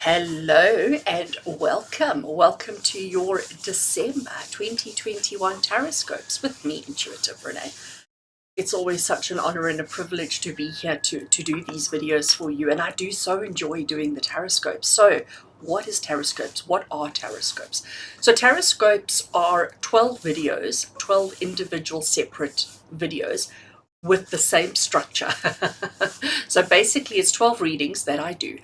Hello and welcome. Welcome to your December 2021 TarotScopes with me, Intuitive Rene. It's always such an honor and a privilege to be here to do these videos for you, and I do so enjoy doing the TarotScopes. So what is TarotScopes? What are TarotScopes? So TarotScopes are 12 videos, 12 individual separate videos with the same structure. So basically it's 12 readings that I do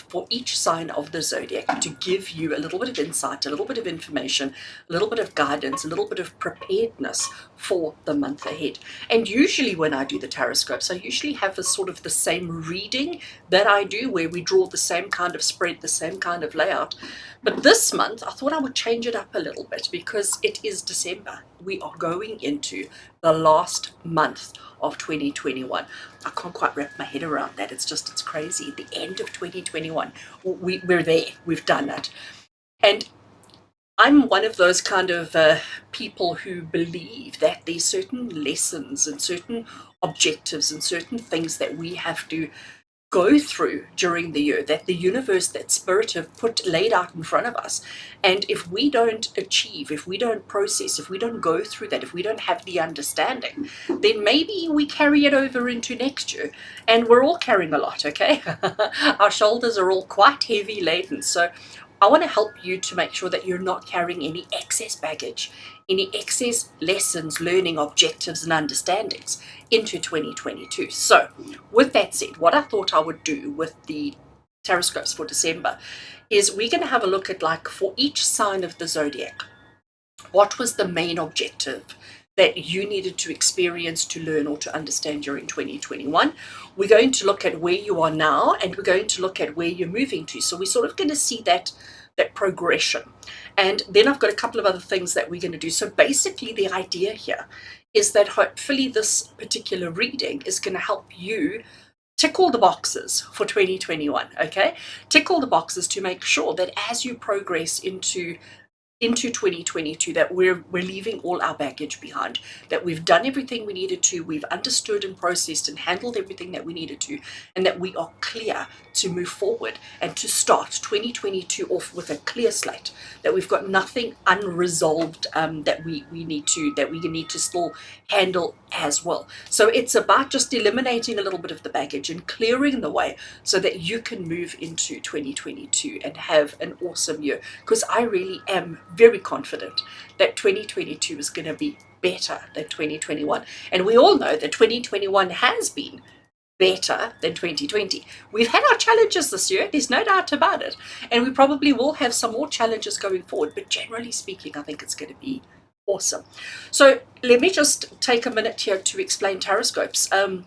for each sign of the zodiac to give you a little bit of insight, a little bit of information, a little bit of guidance, a little bit of preparedness for the month ahead. And usually when I do the TarotScopes, I usually have a sort of the same reading that I do where we draw the same kind of spread, the same kind of layout. But this month I thought I would change it up a little bit because it is December. We are going into the last month of 2021. I can't quite wrap my head around that. It's crazy. The end of 2021. We're there. We've done it. And I'm one of those kind of people who believe that there's certain lessons and certain objectives and certain things that we have to go through during the year, that the universe, that spirit have laid out in front of us. And if we don't achieve, if we don't process, if we don't go through that, if we don't have the understanding, then maybe we carry it over into next year. And we're all carrying a lot, okay? Our shoulders are all quite heavy laden. So I want to help you to make sure that you're not carrying any excess baggage, any excess lessons, learning, objectives, and understandings into 2022. So, with that said, what I thought I would do with the TarotScopes for December is we're going to have a look at, like, for each sign of the zodiac, what was the main objective that you needed to experience, to learn, or to understand during 2021. We're going to look at where you are now, and we're going to look at where you're moving to. So we're sort of going to see that progression. And then I've got a couple of other things that we're going to do. So basically the idea here is that hopefully this particular reading is going to help you tick all the boxes for 2021, okay? Tick all the boxes to make sure that as you progress into 2022, that we're leaving all our baggage behind, that we've done everything we needed to, we've understood and processed and handled everything that we needed to, and that we are clear to move forward and to start 2022 off with a clear slate, that we've got nothing unresolved that we need to still handle as well. So it's about just eliminating a little bit of the baggage and clearing the way so that you can move into 2022 and have an awesome year, because I really am very confident that 2022 is going to be better than 2021. And we all know that 2021 has been better than 2020. We've had our challenges this year, there's no doubt about it. And we probably will have some more challenges going forward. But generally speaking, I think it's going to be awesome. So let me just take a minute here to explain TarotScopes.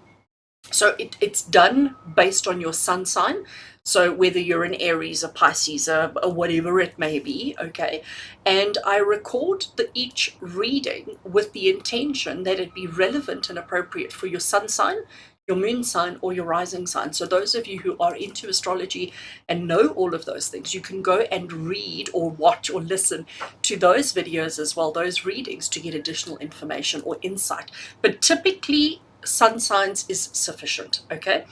So it's done based on your sun sign. So whether you're an Aries, a Pisces, or whatever it may be, okay? And I record each reading with the intention that it be relevant and appropriate for your sun sign, your moon sign, or your rising sign. So those of you who are into astrology and know all of those things, you can go and read or watch or listen to those videos as well, those readings, to get additional information or insight. But typically, sun signs is sufficient, okay?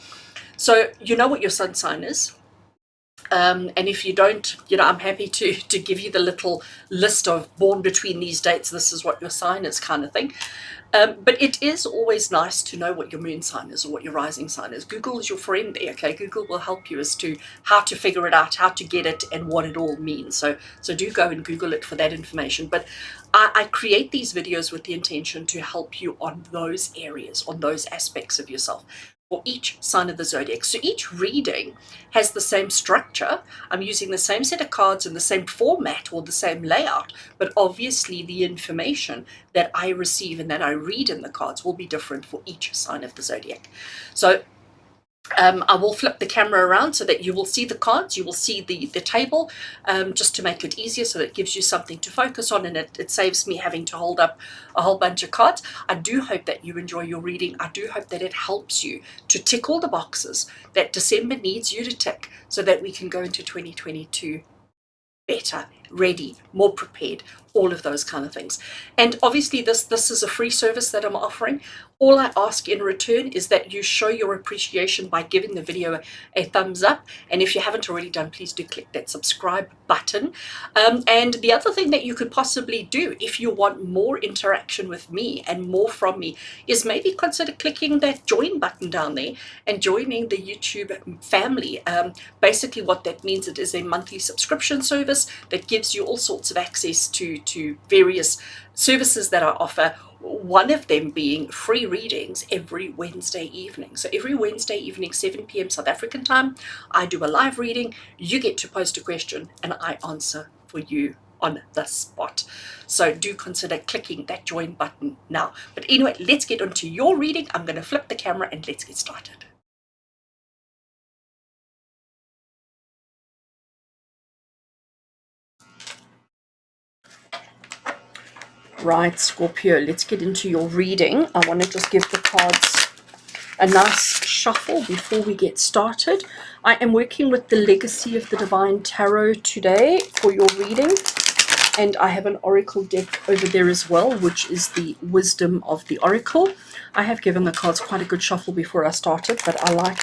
So you know what your sun sign is. And if you don't, I'm happy to give you the little list of born between these dates, this is what your sign is, kind of thing. But it is always nice to know what your moon sign is or what your rising sign is. Google is your friend there, okay? Google will help you as to how to figure it out, how to get it, and what it all means. So do go and Google it for that information. But I create these videos with the intention to help you on those areas, on those aspects of yourself, for each sign of the zodiac. So each reading has the same structure. I'm using the same set of cards in the same format or the same layout, but obviously the information that I receive and that I read in the cards will be different for each sign of the zodiac. So I will flip the camera around so that you will see the cards, you will see the table, just to make it easier, so that it gives you something to focus on, and it saves me having to hold up a whole bunch of cards. I do hope that you enjoy your reading. I do hope that it helps you to tick all the boxes that December needs you to tick, so that we can go into 2022 better, ready, more prepared, all of those kind of things. And obviously this is a free service that I'm offering. All I ask in return is that you show your appreciation by giving the video a thumbs up. And if you haven't already done, please do click that subscribe button. And the other thing that you could possibly do if you want more interaction with me and more from me is maybe consider clicking that join button down there and joining the YouTube family. Basically what that means, it is a monthly subscription service that gives you all sorts of access to various services that I offer. One of them being free readings every Wednesday evening. So every Wednesday evening, 7 p.m. South African time, I do a live reading. You get to post a question and I answer for you on the spot. So do consider clicking that join button now. But anyway, let's get onto your reading. I'm going to flip the camera and let's get started. Right, Scorpio, let's get into your reading. I want to just give the cards a nice shuffle before we get started. I am working with the Legacy of the Divine Tarot today for your reading, and I have an oracle deck over there as well, which is the Wisdom of the Oracle. I have given the cards quite a good shuffle before I started, but I like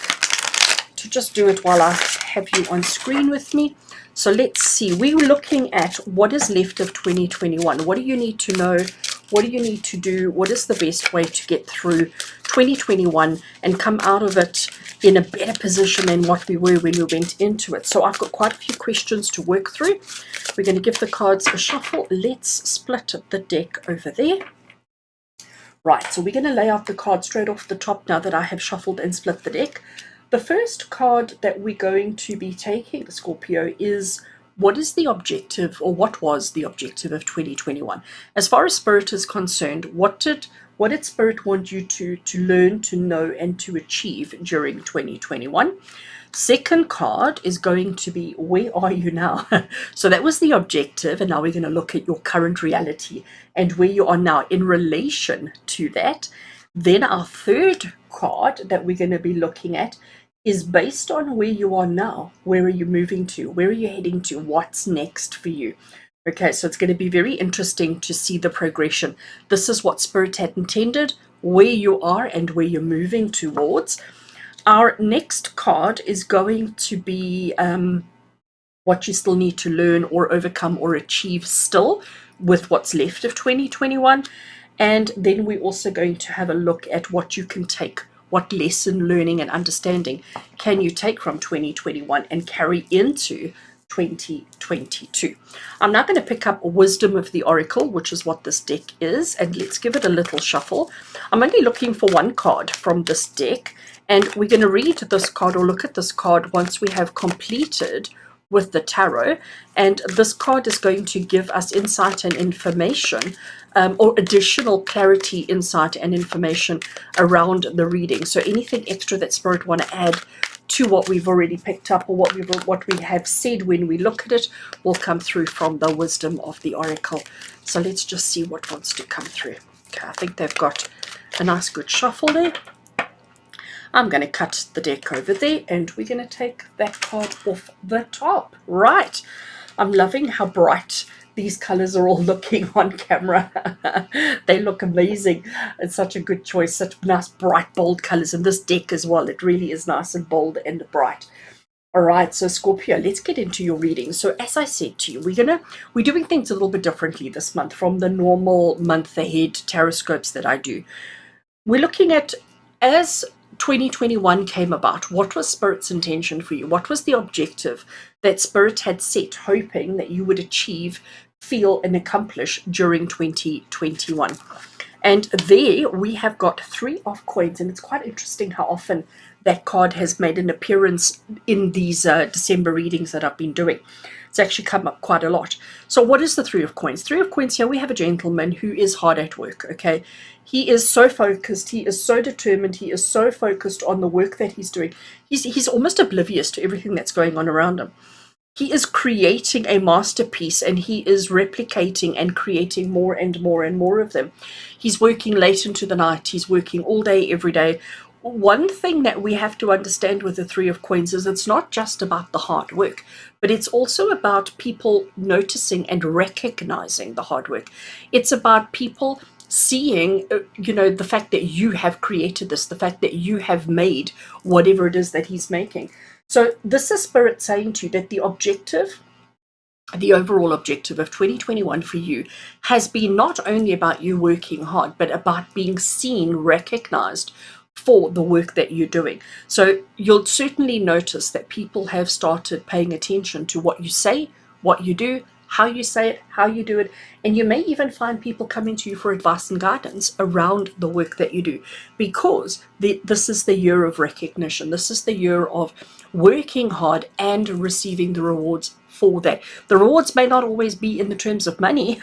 to just do it while I have you on screen with me. So let's see, we're looking at what is left of 2021. What do you need to know? What do you need to do? What is the best way to get through 2021 and come out of it in a better position than what we were when we went into it? So I've got quite a few questions to work through. We're going to give the cards a shuffle. Let's split the deck over there. Right, so we're going to lay out the cards straight off the top now that I have shuffled and split the deck. The first card that we're going to be taking, Scorpio, is what is the objective, or what was the objective of 2021? As far as Spirit is concerned, what did Spirit want you to learn, to know, and to achieve during 2021? Second card is going to be, where are you now? So that was the objective, and now we're going to look at your current reality and where you are now in relation to that. Then our third card that we're going to be looking at is based on where you are now. Where are you moving to? Where are you heading to? What's next for you? Okay, so it's going to be very interesting to see the progression. This is what Spirit had intended, where you are and where you're moving towards. Our next card is going to be what you still need to learn or overcome or achieve still with what's left of 2021. And then we're also going to have a look at what you can take, what lesson, learning, and understanding can you take from 2021 and carry into 2022. I'm now going to pick up Wisdom of the Oracle, which is what this deck is, and let's give it a little shuffle. I'm only looking for one card from this deck, and we're going to read this card or look at this card once we have completed with the tarot, and this card is going to give us insight and information, or additional clarity, insight and information around the reading. So anything extra that Spirit want to add to what we've already picked up, or what we have said when we look at it, will come through from the Wisdom of the Oracle. So let's just see what wants to come through. Okay, I think they've got a nice good shuffle there. I'm going to cut the deck over there, and we're going to take that card off the top. Right. I'm loving how bright these colors are all looking on camera. They look amazing. It's such a good choice. Such nice, bright, bold colors. And this deck as well. It really is nice and bold and bright. All right, so Scorpio, let's get into your reading. So as I said to you, we're doing things a little bit differently this month from the normal month ahead TarotScopes that I do. We're looking at, as 2021 came about, what was Spirit's intention for you? What was the objective that Spirit had set, hoping that you would achieve, feel, and accomplish during 2021? And there we have got 3 of Coins, and it's quite interesting how often that card has made an appearance in these December readings that I've been doing. It's actually come up quite a lot. So what is the 3 of Coins? 3 of Coins, here we have a gentleman who is hard at work, okay? He is so focused, he is so determined, he is so focused on the work that he's doing. He's almost oblivious to everything that's going on around him. He is creating a masterpiece, and he is replicating and creating more and more and more of them. He's working late into the night. He's working all day, every day. One thing that we have to understand with the 3 of Coins is it's not just about the hard work, but it's also about people noticing and recognizing the hard work. It's about people seeing, the fact that you have created this, the fact that you have made whatever it is that he's making. So this is Spirit saying to you that the overall objective of 2021 for you has been not only about you working hard, but about being seen, recognized for the work that you're doing. So you'll certainly notice that people have started paying attention to what you say, what you do, how you say it, how you do it, and you may even find people coming to you for advice and guidance around the work that you do, because this is the year of recognition. This is the year of working hard and receiving the rewards for that. The rewards may not always be in the terms of money.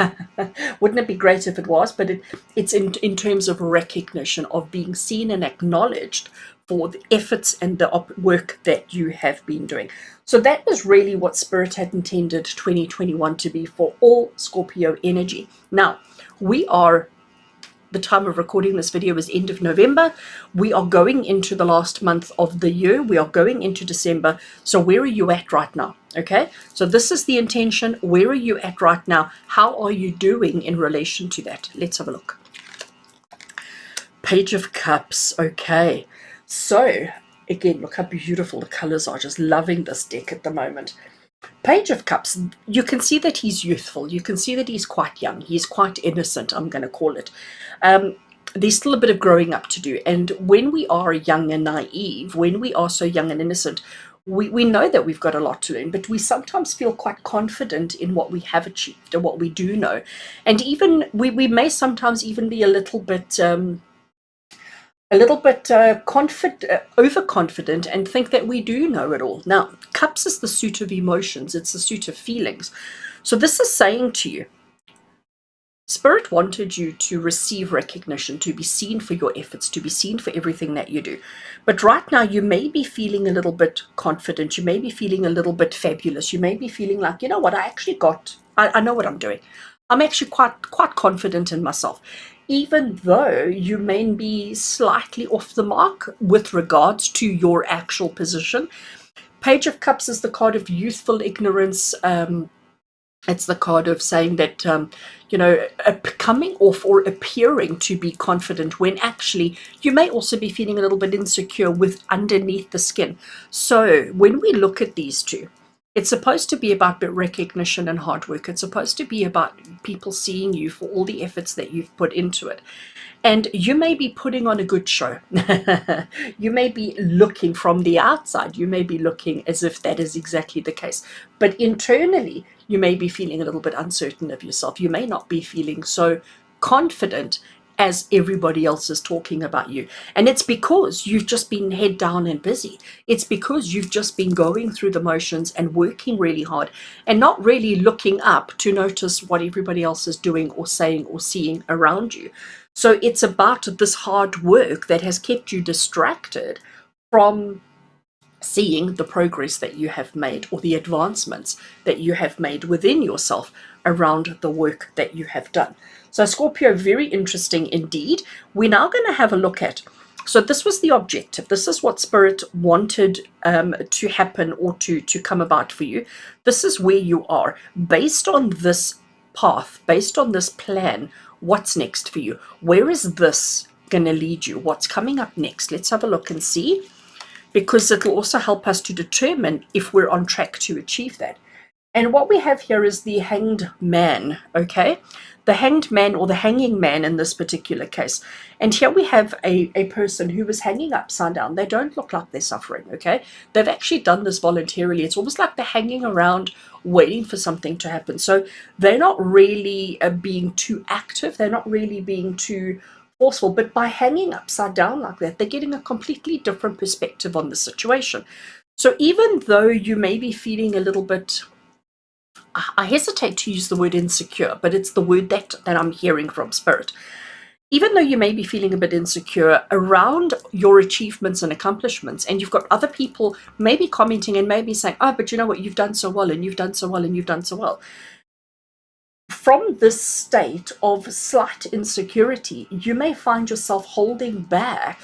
Wouldn't it be great if it was? But it's in terms of recognition, of being seen and acknowledged for the efforts and the work that you have been doing. So that was really what Spirit had intended 2021 to be for all Scorpio energy. Now, the time of recording this video is end of November. We are going into the last month of the year. We are going into December. So where are you at right now? Okay, so this is the intention. Where are you at right now? How are you doing in relation to that? Let's have a look. Page of Cups. Okay, so again, look how beautiful the colors are. Just loving this deck at the moment. Page of Cups, you can see that he's youthful. You can see that he's quite young. He's quite innocent, I'm going to call it. There's still a bit of growing up to do. And when we are young and naive, when we are so young and innocent, we know that we've got a lot to learn, but we sometimes feel quite confident in what we have achieved and what we do know. And even we may sometimes even be a little bit overconfident and think that we do know it all. Now, Cups is the suit of emotions. It's the suit of feelings. So this is saying to you, Spirit wanted you to receive recognition, to be seen for your efforts, to be seen for everything that you do. But right now, you may be feeling a little bit confident. You may be feeling a little bit fabulous. You may be feeling like, you know what, I know what I'm doing. I'm actually quite confident in myself, even though you may be slightly off the mark with regards to your actual position. Page of Cups is the card of youthful ignorance. It's the card of saying that, coming off or appearing to be confident when actually you may also be feeling a little bit insecure with underneath the skin. So when we look at these two, it's supposed to be about recognition and hard work. It's supposed to be about people seeing you for all the efforts that you've put into it. And you may be putting on a good show. You may be looking from the outside. You may be looking as if that is exactly the case. But internally, you may be feeling a little bit uncertain of yourself. You may not be feeling so confident as everybody else is talking about you. And it's because you've just been head down and busy. It's because you've just been going through the motions and working really hard and not really looking up to notice what everybody else is doing or saying or seeing around you. So it's about this hard work that has kept you distracted from seeing the progress that you have made or the advancements that you have made within yourself around the work that you have done. So Scorpio, very interesting indeed. We're now going to have a look at, so this was the objective. This is what Spirit wanted to happen or to come about for you. This is where you are. Based on this path, based on this plan, what's next for you? Where is this going to lead you? What's coming up next? Let's have a look and see, because it will also help us to determine if we're on track to achieve that. And what we have here is the Hanged Man, okay? The Hanged Man, or the Hanging Man in this particular case. And here we have a person who is hanging upside down. They don't look like they're suffering, okay? They've actually done this voluntarily. It's almost like they're hanging around waiting for something to happen. So they're not really being too active. They're not really being too forceful. But by hanging upside down like that, they're getting a completely different perspective on the situation. So even though you may be feeling a little bit, I hesitate to use the word insecure, but it's the word that I'm hearing from Spirit. Even though you may be feeling a bit insecure around your achievements and accomplishments, and you've got other people maybe commenting and maybe saying, oh, but you know what, you've done so well, and you've done so well, and you've done so well. From this state of slight insecurity, you may find yourself holding back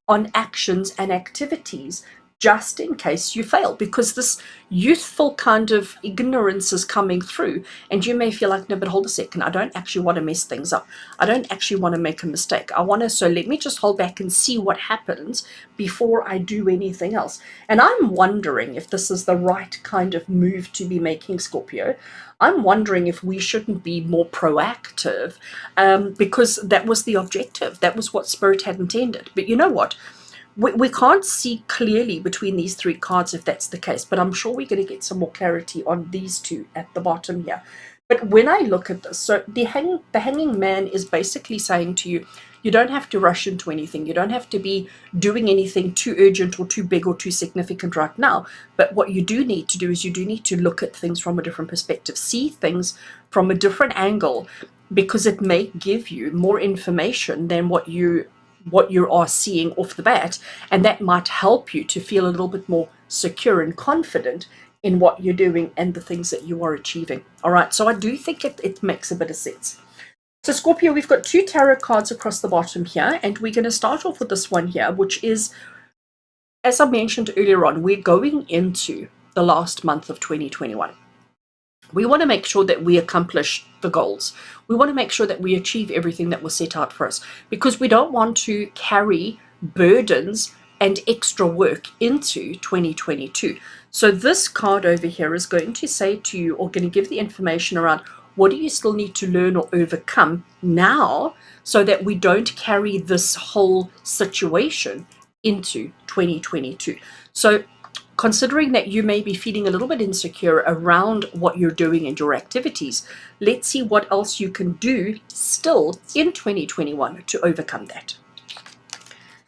on actions and activities just in case you fail, because this youthful kind of ignorance is coming through, and you may feel like, no, but hold a second, I don't actually want to mess things up. I don't actually want to make a mistake. So let me just hold back and see what happens before I do anything else. And I'm wondering if this is the right kind of move to be making, Scorpio. I'm wondering if we shouldn't be more proactive, because that was the objective. That was what Spirit had intended. But you know what? We can't see clearly between these three cards if that's the case, but I'm sure we're going to get some more clarity on these two at the bottom here. But when I look at this, so the hanging man is basically saying to you, you don't have to rush into anything. You don't have to be doing anything too urgent or too big or too significant right now. But what you do need to do is you do need to look at things from a different perspective, see things from a different angle, because it may give you more information than what you are seeing off the bat, and that might help you to feel a little bit more secure and confident in what you're doing and the things that you are achieving. All right, so I do think it makes a bit of sense. So Scorpio, we've got two tarot cards across the bottom here, and we're going to start off with this one here, which is, as I mentioned earlier on, we're going into the last month of 2021. We want to make sure that we accomplish the goals. We want to make sure that we achieve everything that was set out for us, because we don't want to carry burdens and extra work into 2022. So this card over here is going to say to you, or going to give the information around, what do you still need to learn or overcome now, so that we don't carry this whole situation into 2022. So considering that you may be feeling a little bit insecure around what you're doing and your activities, let's see what else you can do still in 2021 to overcome that.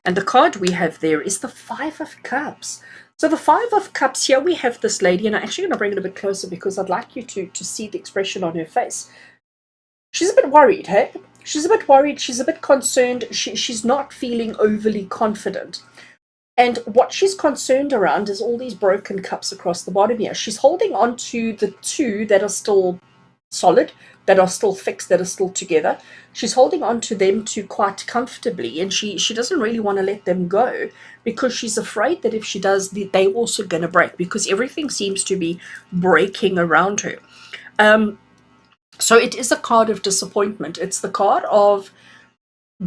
And the card we have there is the Five of Cups. So the Five of Cups, here we have this lady, and I'm actually going to bring it a bit closer because I'd like you to see the expression on her face. She's a bit worried, hey? She's a bit worried, she's a bit concerned, she's not feeling overly confident. And what she's concerned around is all these broken cups across the bottom here. She's holding on to the two that are still solid, that are still fixed, that are still together. She's holding on to them too quite comfortably, and she doesn't really want to let them go, because she's afraid that if she does, they're also going to break, because everything seems to be breaking around her. So it is a card of disappointment. It's the card of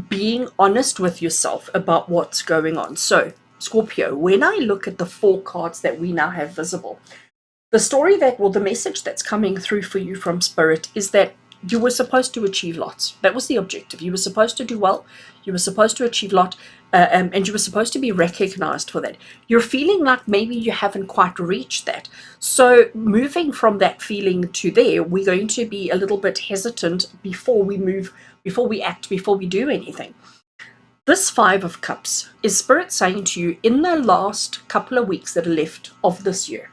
being honest with yourself about what's going on. So Scorpio, when I look at the four cards that we now have visible, the message that's coming through for you from Spirit is that you were supposed to achieve lots. That was the objective. You were supposed to do well. You were supposed to achieve lot, and you were supposed to be recognized for that. You're feeling like maybe you haven't quite reached that. So moving from that feeling to there, we're going to be a little bit hesitant before we move, before we act, before we do anything. This Five of Cups is Spirit saying to you, in the last couple of weeks that are left of this year,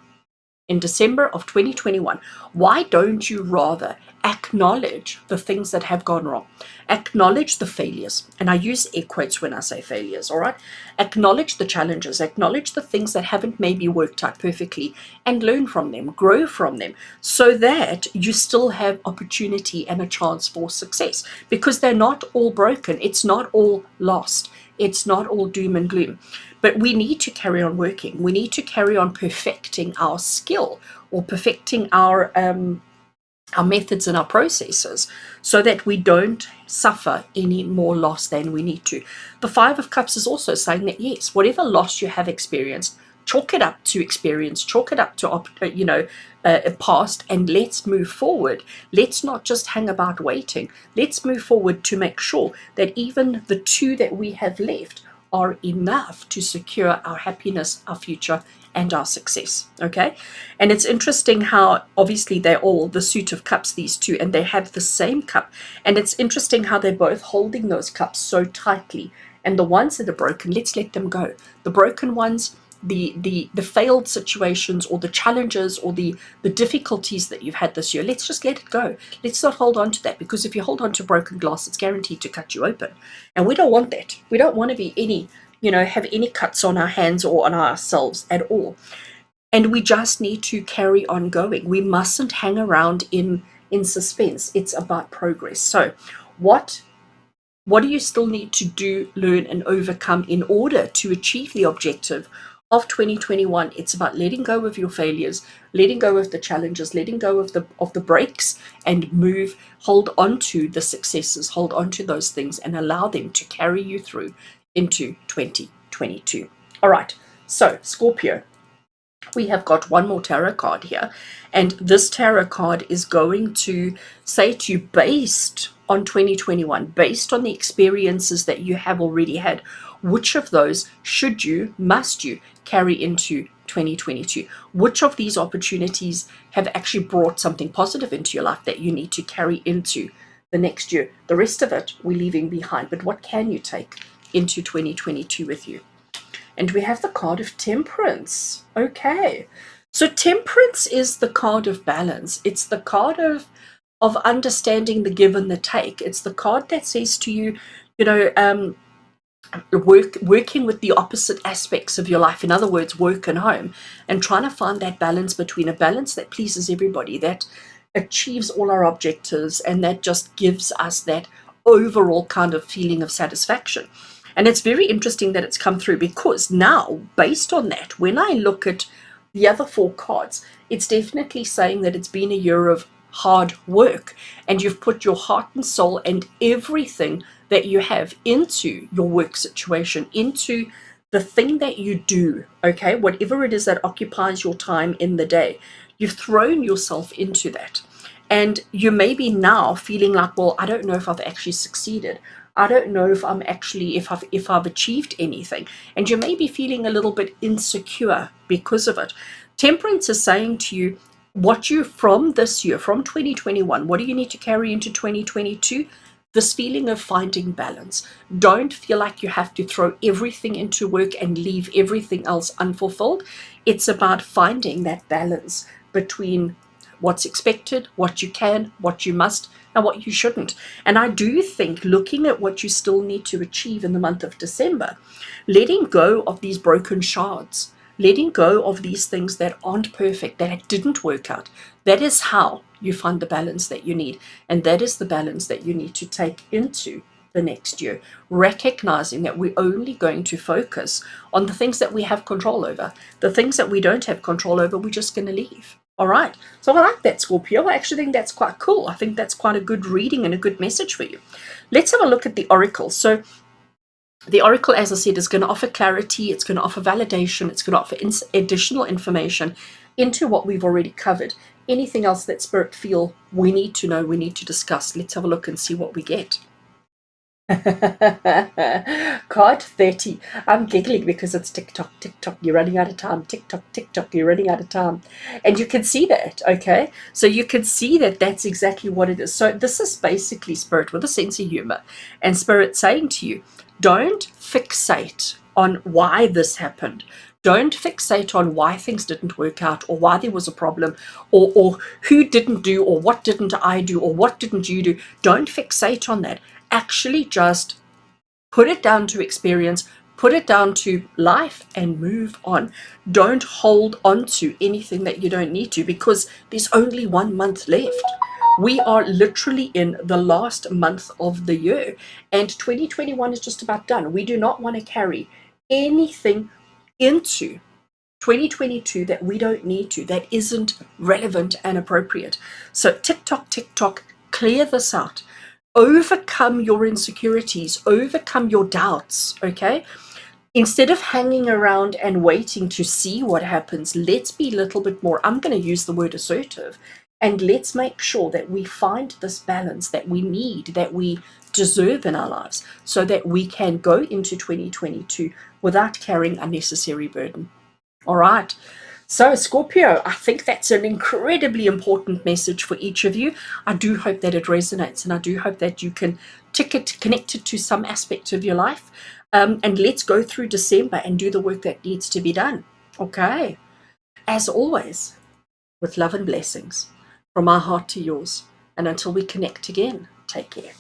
in December of 2021, why don't you rather acknowledge the things that have gone wrong? Acknowledge the failures. And I use air quotes when I say failures, all right? Acknowledge the challenges, acknowledge the things that haven't maybe worked out perfectly, and learn from them, grow from them, so that you still have opportunity and a chance for success, because they're not all broken. It's not all lost. It's not all doom and gloom. But we need to carry on working. We need to carry on perfecting our skill, or perfecting our methods and our processes, so that we don't suffer any more loss than we need to. The Five of Cups is also saying that, yes, whatever loss you have experienced, chalk it up to experience, chalk it up to past, and let's move forward. Let's not just hang about waiting. Let's move forward to make sure that even the two that we have left are enough to secure our happiness, our future, and our success. Okay. And it's interesting how obviously they're all the Suit of Cups, these two, and they have the same cup, and it's interesting how they're both holding those cups so tightly. And the ones that are broken, let's let them go. The broken ones, the failed situations, or the challenges, or the difficulties that you've had this year, let's just let it go. Let's not hold on to that, because if you hold on to broken glass, it's guaranteed to cut you open, and we don't want that. We don't want to be have any cuts on our hands or on ourselves at all. And we just need to carry on going. We mustn't hang around in suspense. It's about progress. So what do you still need to do, learn, and overcome in order to achieve the objective of 2021, it's about letting go of your failures, letting go of the challenges, letting go of the breaks, and hold on to the successes, hold on to those things, and allow them to carry you through into 2022. All right, so Scorpio, we have got one more tarot card here, and this tarot card is going to say to you, based on 2021, based on the experiences that you have already had, which of those must you carry into 2022? Which of these opportunities have actually brought something positive into your life that you need to carry into the next year? The rest of it we're leaving behind, but what can you take into 2022 with you? And we have the card of Temperance. Okay. So Temperance is the card of balance. It's the card of understanding the give and the take. It's the card that says to you, working with the opposite aspects of your life, in other words, work and home, and trying to find that balance between a balance that pleases everybody, that achieves all our objectives, and that just gives us that overall kind of feeling of satisfaction. And it's very interesting that it's come through, because now, based on that, when I look at the other four cards, it's definitely saying that it's been a year of hard work, and you've put your heart and soul and everything that you have into your work situation, into the thing that you do, okay? Whatever it is that occupies your time in the day, you've thrown yourself into that. And you may be now feeling like, well, I don't know if I've actually succeeded. I don't know if I've achieved anything. And you may be feeling a little bit insecure because of it. Temperance is saying to you, from this year, from 2021, what do you need to carry into 2022? This feeling of finding balance. Don't feel like you have to throw everything into work and leave everything else unfulfilled. It's about finding that balance between what's expected, what you can, what you must, and what you shouldn't. And I do think, looking at what you still need to achieve in the month of December, letting go of these broken shards, letting go of these things that aren't perfect, that didn't work out, that is how you find the balance that you need. And that is the balance that you need to take into the next year, recognizing that we're only going to focus on the things that we have control over. The things that we don't have control over, we're just going to leave. All right. So I like that, Scorpio. I actually think that's quite cool. I think that's quite a good reading and a good message for you. Let's have a look at the oracle. So the oracle, as I said, is going to offer clarity. It's going to offer validation. It's going to offer additional information into what we've already covered. Anything else that Spirit feel we need to know, we need to discuss. Let's have a look and see what we get. Card 30. I'm giggling because it's TikTok, you're running out of time. TikTok, you're running out of time. And you can see that, okay? So you can see that that's exactly what it is. So this is basically Spirit with a sense of humor. And Spirit saying to you, don't fixate on why this happened. Don't fixate on why things didn't work out, or why there was a problem, or who didn't do, or what didn't I do, or what didn't you do. Don't fixate on that. Actually just put it down to experience, put it down to life, and move on. Don't hold on to anything that you don't need to, because there's only 1 month left. We are literally in the last month of the year, and 2021 is just about done. We do not want to carry anything into 2022 that we don't need to, that isn't relevant and appropriate. So TikTok, clear this out. Overcome your insecurities, overcome your doubts, okay? Instead of hanging around and waiting to see what happens, let's be a little bit more, I'm going to use the word assertive, and let's make sure that we find this balance that we need, that we deserve in our lives, so that we can go into 2022 without carrying unnecessary burden. All right. So Scorpio, I think that's an incredibly important message for each of you. I do hope that it resonates, and I do hope that you can connect it to some aspect of your life. And let's go through December and do the work that needs to be done. Okay. As always, with love and blessings from our heart to yours. And until we connect again, take care.